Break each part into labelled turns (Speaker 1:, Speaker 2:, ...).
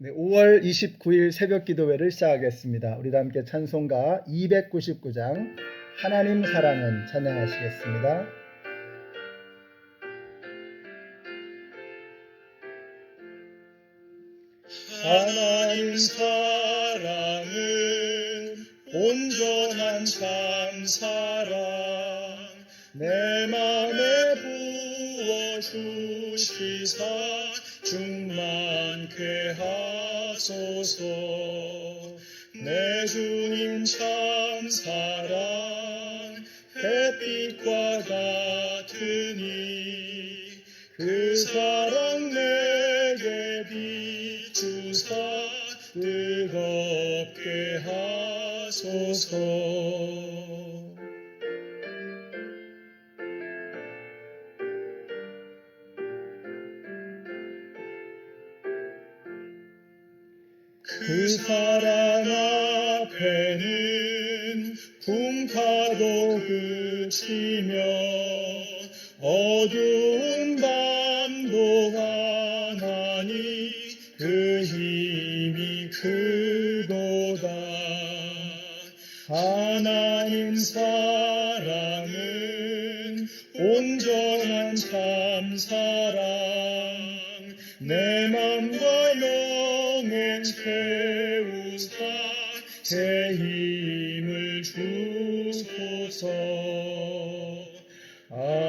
Speaker 1: 네, 5월 29일 새벽 기도회를 시작하겠습니다. 우리 다 함께 찬송가 299장 하나님 사랑은 찬양하시겠습니다.
Speaker 2: 하나님 사랑은 온전한 참 사랑 내 맘에 부어주시사 충만케 하소서. 내 주님 참 사랑 햇빛과 같으니 그 사랑 내게 비추사 뜨겁게 하소서. 그 사랑 앞에는 풍파도 그치며 어두운 밤도 가나니 그 힘이 크도다. 하나님 사랑은 온전한 참 사랑 내 맘과 영혼 채우사 제 힘을 주소서. 아멘.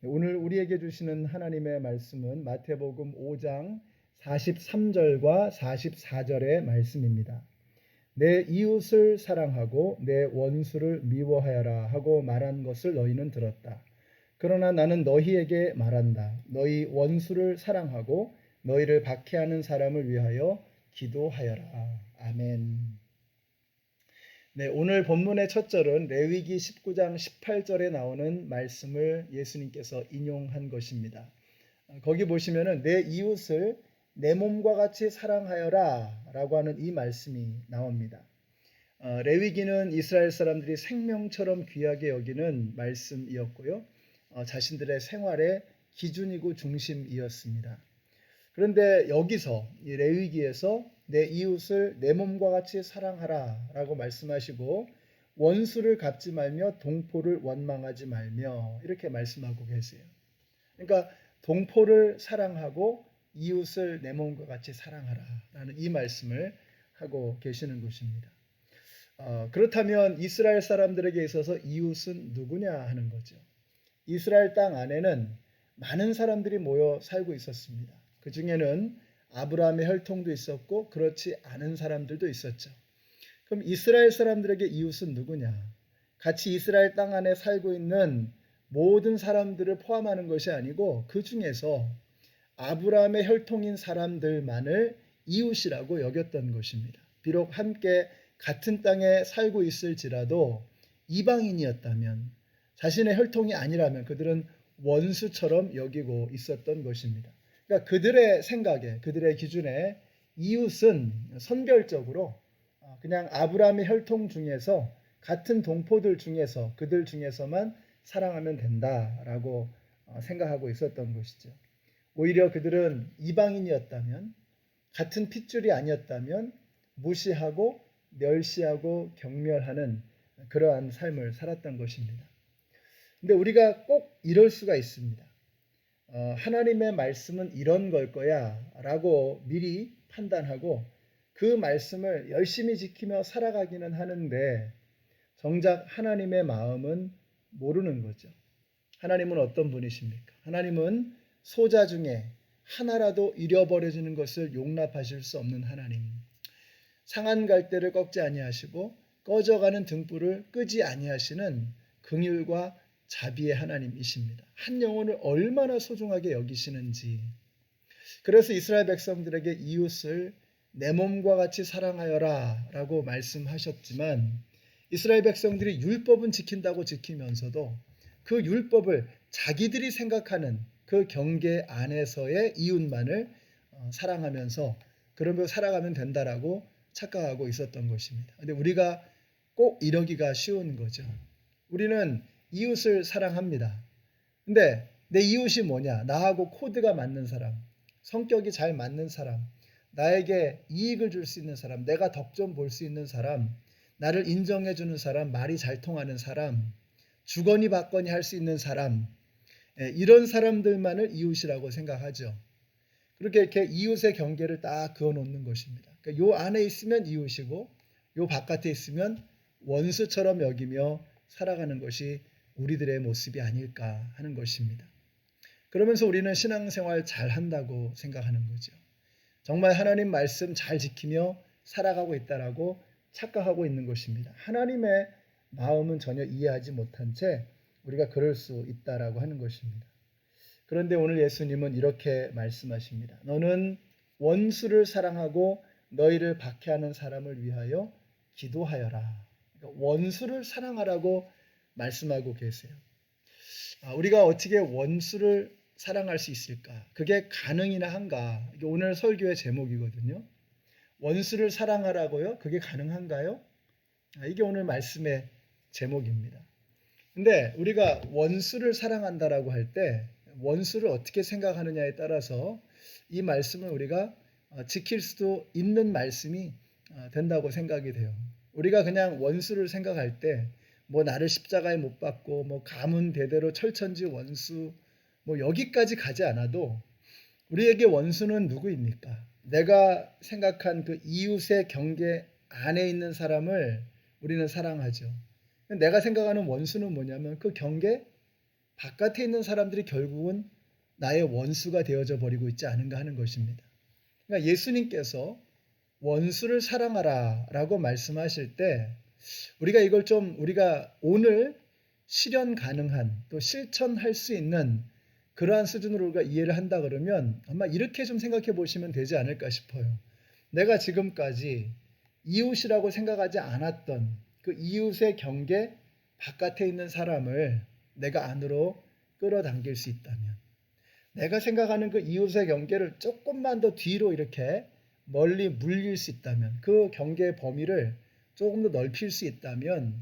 Speaker 1: 오늘 우리에게 주시는 하나님의 말씀은 마태복음 5장 43절과 44절의 말씀입니다. 내 이웃을 사랑하고 내 원수를 미워하여라 하고 말한 것을 너희는 들었다. 그러나 나는 너희에게 말한다. 너희 원수를 사랑하고 너희를 박해하는 사람을 위하여 기도하여라. 아멘. 네, 오늘 본문의 첫 절은 레위기 19장 18절에 나오는 말씀을 예수님께서 인용한 것입니다. 거기 보시면은 내 이웃을 내 몸과 같이 사랑하여라 라고 하는 이 말씀이 나옵니다. 레위기는 이스라엘 사람들이 생명처럼 귀하게 여기는 말씀이었고요. 자신들의 생활의 기준이고 중심이었습니다. 그런데 여기서 이 레위기에서 내 이웃을 내 몸과 같이 사랑하라 라고 말씀하시고 원수를 갚지 말며 동포를 원망하지 말며 이렇게 말씀하고 계세요. 그러니까 동포를 사랑하고 이웃을 내 몸과 같이 사랑하라 라는 이 말씀을 하고 계시는 것입니다. 그렇다면 이스라엘 사람들에게 있어서 이웃은 누구냐 하는 거죠. 이스라엘 땅 안에는 많은 사람들이 모여 살고 있었습니다. 그 중에는 아브라함의 혈통도 있었고 그렇지 않은 사람들도 있었죠. 그럼 이스라엘 사람들에게 이웃은 누구냐? 같이 이스라엘 땅 안에 살고 있는 모든 사람들을 포함하는 것이 아니고 그 중에서 아브라함의 혈통인 사람들만을 이웃이라고 여겼던 것입니다. 비록 함께 같은 땅에 살고 있을지라도 이방인이었다면 자신의 혈통이 아니라면 그들은 원수처럼 여기고 있었던 것입니다. 그러니까 그들의 생각에 그들의 기준에 이웃은 선별적으로 그냥 아브라함의 혈통 중에서 같은 동포들 중에서 그들 중에서만 사랑하면 된다라고 생각하고 있었던 것이죠. 오히려 그들은 이방인이었다면 같은 핏줄이 아니었다면 무시하고 멸시하고 경멸하는 그러한 삶을 살았던 것입니다. 근데 우리가 꼭 이럴 수가 있습니다. 하나님의 말씀은 이런 걸 거야 라고 미리 판단하고 그 말씀을 열심히 지키며 살아가기는 하는데 정작 하나님의 마음은 모르는 거죠. 하나님은 어떤 분이십니까? 하나님은 소자 중에 하나라도 잃어버려지는 것을 용납하실 수 없는 하나님. 상한 갈대를 꺾지 아니하시고 꺼져가는 등불을 끄지 아니하시는 긍휼과 자비의 하나님이십니다. 한 영혼을 얼마나 소중하게 여기시는지. 그래서 이스라엘 백성들에게 이웃을 내 몸과 같이 사랑하여라 라고 말씀하셨지만 이스라엘 백성들이 율법은 지킨다고 지키면서도 그 율법을 자기들이 생각하는 그 경계 안에서의 이웃만을 사랑하면서 그러면 살아가면 된다라고 착각하고 있었던 것입니다. 근데 우리가 꼭 이러기가 쉬운 거죠. 우리는 이웃을 사랑합니다. 근데 내 이웃이 뭐냐? 나하고 코드가 맞는 사람, 성격이 잘 맞는 사람, 나에게 이익을 줄 수 있는 사람, 내가 덕 좀 볼 수 있는 사람, 나를 인정해 주는 사람, 말이 잘 통하는 사람, 주거니 받거니 할 수 있는 사람, 이런 사람들만을 이웃이라고 생각하죠. 그렇게 이렇게 이웃의 경계를 딱 그어 놓는 것입니다. 그러니까 요 안에 있으면 이웃이고 요 바깥에 있으면 원수처럼 여기며 살아가는 것이 우리들의 모습이 아닐까 하는 것입니다. 그러면서 우리는 신앙생활 잘 한다고 생각하는 거죠. 정말 하나님 말씀 잘 지키며 살아가고 있다라고 착각하고 있는 것입니다. 하나님의 마음은 전혀 이해하지 못한 채 우리가 그럴 수 있다라고 하는 것입니다. 그런데 오늘 예수님은 이렇게 말씀하십니다. 너는 원수를 사랑하고 너희를 박해하는 사람을 위하여 기도하여라. 그러니까 원수를 사랑하라고 말씀하고 계세요. 우리가 어떻게 원수를 사랑할 수 있을까? 그게 가능이나 한가? 이게 오늘 설교의 제목이거든요. 원수를 사랑하라고요? 그게 가능한가요? 이게 오늘 말씀의 제목입니다. 근데 우리가 원수를 사랑한다라고 할 때 원수를 어떻게 생각하느냐에 따라서 이 말씀을 우리가 지킬 수도 있는 말씀이 된다고 생각이 돼요. 우리가 그냥 원수를 생각할 때 뭐 나를 십자가에 못 박고 뭐 가문 대대로 철천지 원수 뭐 여기까지 가지 않아도 우리에게 원수는 누구입니까? 내가 생각한 그 이웃의 경계 안에 있는 사람을 우리는 사랑하죠. 내가 생각하는 원수는 뭐냐면 그 경계 바깥에 있는 사람들이 결국은 나의 원수가 되어져 버리고 있지 않은가 하는 것입니다. 그러니까 예수님께서 원수를 사랑하라 라고 말씀하실 때 우리가 이걸 좀 우리가 오늘 실현 가능한 또 실천할 수 있는 그러한 수준으로 우리가 이해를 한다 그러면 아마 이렇게 좀 생각해 보시면 되지 않을까 싶어요. 내가 지금까지 이웃이라고 생각하지 않았던 그 이웃의 경계 바깥에 있는 사람을 내가 안으로 끌어당길 수 있다면, 내가 생각하는 그 이웃의 경계를 조금만 더 뒤로 이렇게 멀리 물릴 수 있다면, 그 경계의 범위를 조금 더 넓힐 수 있다면,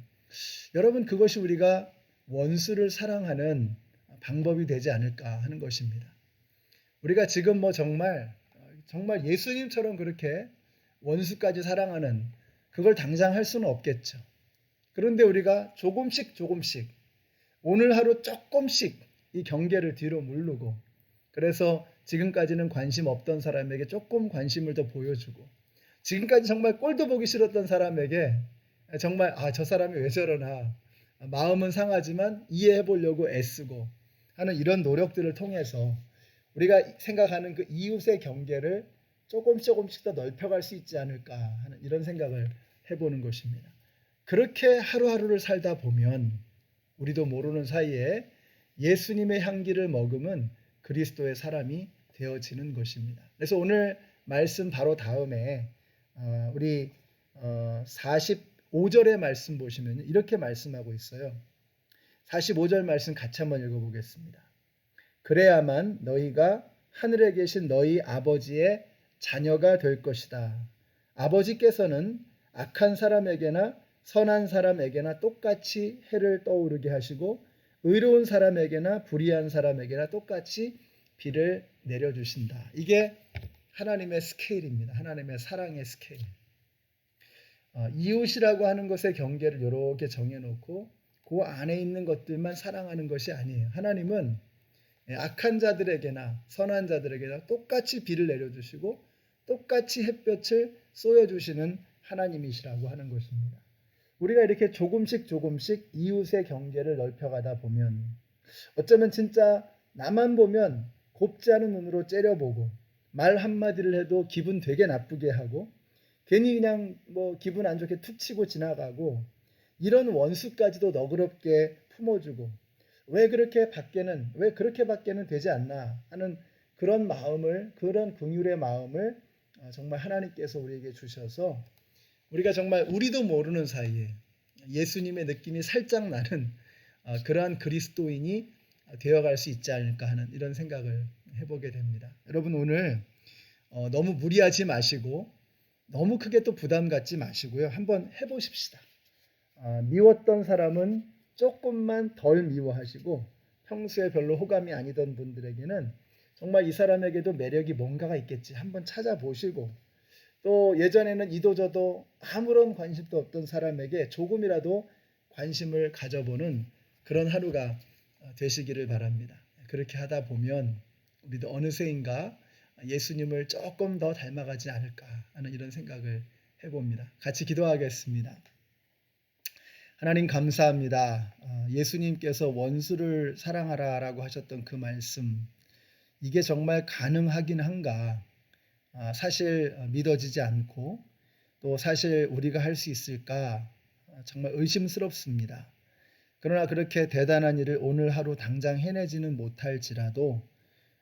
Speaker 1: 여러분 그것이 우리가 원수를 사랑하는 방법이 되지 않을까 하는 것입니다. 우리가 지금 뭐 정말 예수님처럼 그렇게 원수까지 사랑하는 그걸 당장 할 수는 없겠죠. 그런데 우리가 조금씩 오늘 하루 조금씩 이 경계를 뒤로 무르고, 그래서 지금까지는 관심 없던 사람에게 조금 관심을 더 보여주고, 지금까지 정말 꼴도 보기 싫었던 사람에게 정말 저 사람이 왜 저러나 마음은 상하지만 이해해 보려고 애쓰고 하는 이런 노력들을 통해서 우리가 생각하는 그 이웃의 경계를 조금씩 더 넓혀갈 수 있지 않을까 하는 이런 생각을 해보는 것입니다. 그렇게 하루하루를 살다 보면 우리도 모르는 사이에 예수님의 향기를 머금은 그리스도의 사람이 되어지는 것입니다. 그래서 오늘 말씀 바로 다음에 우리 45절의 말씀 보시면 이렇게 말씀하고 있어요. 45절 말씀 같이 한번 읽어보겠습니다. 그래야만 너희가 하늘에 계신 너희 아버지의 자녀가 될 것이다. 아버지께서는 악한 사람에게나 선한 사람에게나 똑같이 해를 떠오르게 하시고 의로운 사람에게나 불의한 사람에게나 똑같이 비를 내려주신다. 이게 하나님의 스케일입니다. 하나님의 사랑의 스케일. 이웃이라고 하는 것의 경계를 이렇게 정해놓고 그 안에 있는 것들만 사랑하는 것이 아니에요. 하나님은 악한 자들에게나 선한 자들에게나 똑같이 비를 내려주시고 똑같이 햇볕을 쏘여주시는 하나님이시라고 하는 것입니다. 우리가 이렇게 조금씩 이웃의 경계를 넓혀가다 보면 어쩌면 진짜 나만 보면 곱지 않은 눈으로 째려보고 말 한마디를 해도 기분 되게 나쁘게 하고 괜히 그냥 뭐 기분 안 좋게 툭 치고 지나가고 이런 원수까지도 너그럽게 품어주고 왜 그렇게밖에는 되지 않나 하는 그런 마음을, 그런 긍휼의 마음을 정말 하나님께서 우리에게 주셔서 우리가 정말 우리도 모르는 사이에 예수님의 느낌이 살짝 나는 그러한 그리스도인이 되어갈 수 있지 않을까 하는 이런 생각을 해보게 됩니다. 여러분 오늘 너무 무리하지 마시고 너무 크게 또 부담 갖지 마시고요. 한번 해보십시다. 미웠던 사람은 조금만 덜 미워하시고 평소에 별로 호감이 아니던 분들에게는 정말 이 사람에게도 매력이 뭔가가 있겠지 한번 찾아보시고, 또 예전에는 이도저도 아무런 관심도 없던 사람에게 조금이라도 관심을 가져보는 그런 하루가 되시기를 바랍니다. 그렇게 하다 보면 우리도 어느새인가 예수님을 조금 더 닮아가지 않을까 하는 이런 생각을 해봅니다. 같이 기도하겠습니다. 하나님 감사합니다. 예수님께서 원수를 사랑하라라고 하셨던 그 말씀, 이게 정말 가능하긴 한가? 사실 믿어지지 않고, 또 사실 우리가 할 수 있을까? 정말 의심스럽습니다. 그러나 그렇게 대단한 일을 오늘 하루 당장 해내지는 못할지라도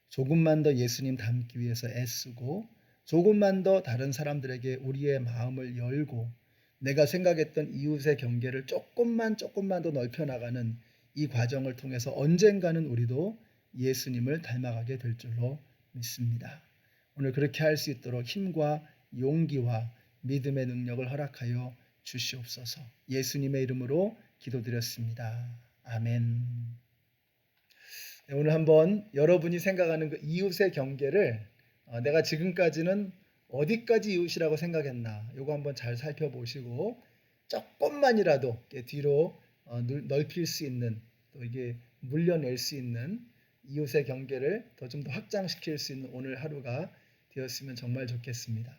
Speaker 1: 조금만 더 예수님 닮기 위해서 애쓰고, 조금만 더 다른 사람들에게 우리의 마음을 열고, 내가 생각했던 이웃의 경계를 조금만 더 넓혀 나가는 이 과정을 통해서 언젠가는 우리도 예수님을 닮아가게 될 줄로 믿습니다. 오늘 그렇게 할 수 있도록 힘과 용기와 믿음의 능력을 허락하여 주시옵소서. 예수님의 이름으로 기도드렸습니다. 아멘. 네, 오늘 한번 여러분이 생각하는 그 이웃의 경계를 내가 지금까지는 어디까지 이웃이라고 생각했나, 요거 한번 잘 살펴보시고 조금만이라도 뒤로 넓힐 수 있는, 또 이게 물려낼 수 있는 이웃의 경계를 좀 더 확장시킬 수 있는 오늘 하루가 되었으면 정말 좋겠습니다.